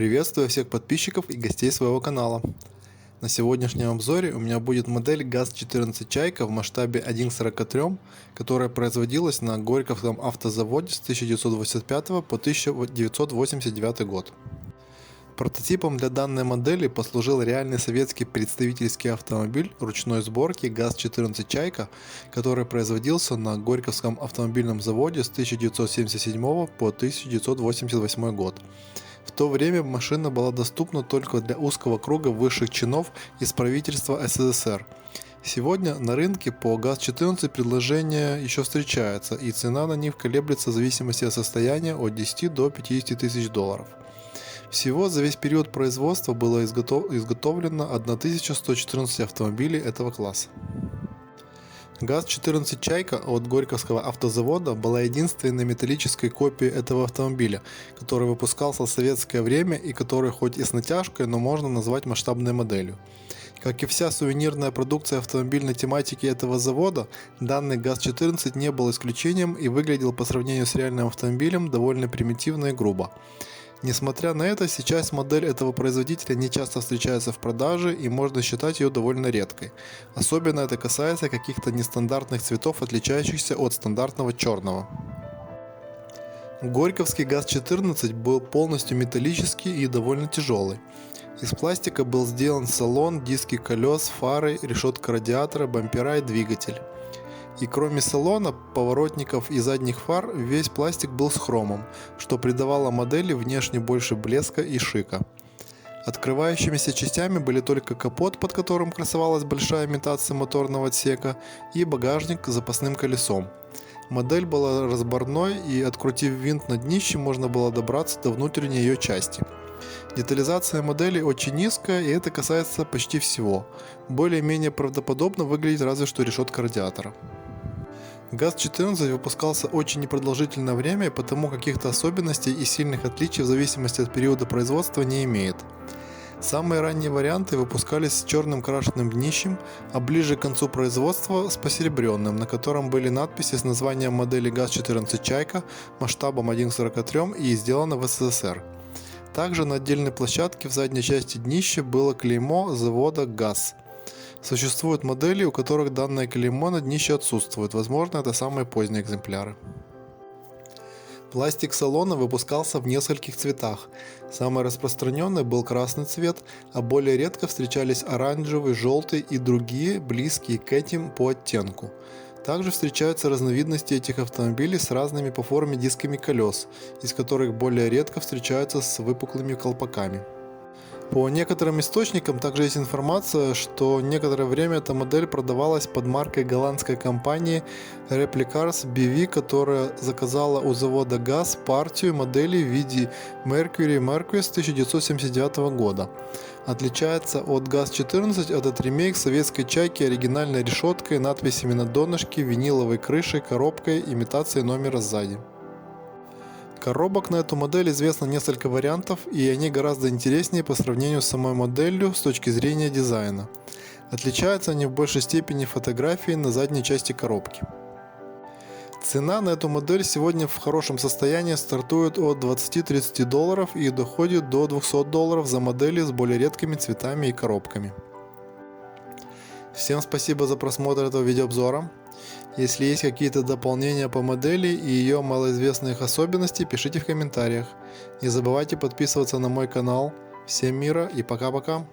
Приветствую всех подписчиков и гостей своего канала. На сегодняшнем обзоре у меня будет модель ГАЗ-14 Чайка в масштабе 1:43, которая производилась на Горьковском автозаводе с 1985 по 1989 год. Прототипом для данной модели послужил реальный советский представительский автомобиль ручной сборки ГАЗ-14 Чайка, который производился на Горьковском автомобильном заводе с 1977 по 1988 год. В то время машина была доступна только для узкого круга высших чинов из правительства СССР. Сегодня на рынке по ГАЗ-14 предложения еще встречаются, и цена на них колеблется в зависимости от состояния от 10 до 50 тысяч долларов. Всего за весь период производства было изготовлено 1114 автомобилей этого класса. ГАЗ-14 Чайка от Горьковского автозавода была единственной металлической копией этого автомобиля, который выпускался в советское время и который хоть и с натяжкой, но можно назвать масштабной моделью. Как и вся сувенирная продукция автомобильной тематики этого завода, данный ГАЗ-14 не был исключением и выглядел по сравнению с реальным автомобилем довольно примитивно и грубо. Несмотря на это, сейчас модель этого производителя не часто встречается в продаже и можно считать ее довольно редкой. Особенно это касается каких-то нестандартных цветов, отличающихся от стандартного черного. Горьковский ГАЗ-14 был полностью металлический и довольно тяжелый. Из пластика был сделан салон, диски колес, фары, решетка радиатора, бампера и двигатель. И кроме салона, поворотников и задних фар, весь пластик был с хромом, что придавало модели внешне больше блеска и шика. Открывающимися частями были только капот, под которым красовалась большая имитация моторного отсека, и багажник с запасным колесом. Модель была разборной, и открутив винт на днище, можно было добраться до внутренней ее части. Детализация модели очень низкая, и это касается почти всего. Более-менее правдоподобно выглядит разве что решетка радиатора. ГАЗ-14 выпускался очень непродолжительное время, и потому каких-то особенностей и сильных отличий в зависимости от периода производства не имеет. Самые ранние варианты выпускались с черным крашеным днищем, а ближе к концу производства с посеребренным, на котором были надписи с названием модели ГАЗ-14 Чайка масштабом 1:43 и сделано в СССР. Также на отдельной площадке в задней части днища было клеймо завода ГАЗ. Существуют модели, у которых данное клеймо на днище отсутствует, возможно, это самые поздние экземпляры. Пластик салона выпускался в нескольких цветах. Самый распространенный был красный цвет, а более редко встречались оранжевый, желтый и другие, близкие к этим по оттенку. Также встречаются разновидности этих автомобилей с разными по форме дисками колес, из которых более редко встречаются с выпуклыми колпаками. По некоторым источникам также есть информация, что некоторое время эта модель продавалась под маркой голландской компании Replicars BV, которая заказала у завода ГАЗ партию моделей в виде Mercury Marquis 1979 года. Отличается от ГАЗ-14 этот ремейк советской Чайки оригинальной решеткой, надписями на донышке, виниловой крышей, коробкой, имитацией номера сзади. Коробок на эту модель известно несколько вариантов, и они гораздо интереснее по сравнению с самой моделью с точки зрения дизайна. Отличаются они в большей степени фотографией на задней части коробки. Цена на эту модель сегодня в хорошем состоянии стартует от 20-30 долларов и доходит до 200 долларов за модели с более редкими цветами и коробками. Всем спасибо за просмотр этого видеообзора. Если есть какие-то дополнения по модели и ее малоизвестных особенностей, пишите в комментариях. Не забывайте подписываться на мой канал. Всем мира и пока-пока.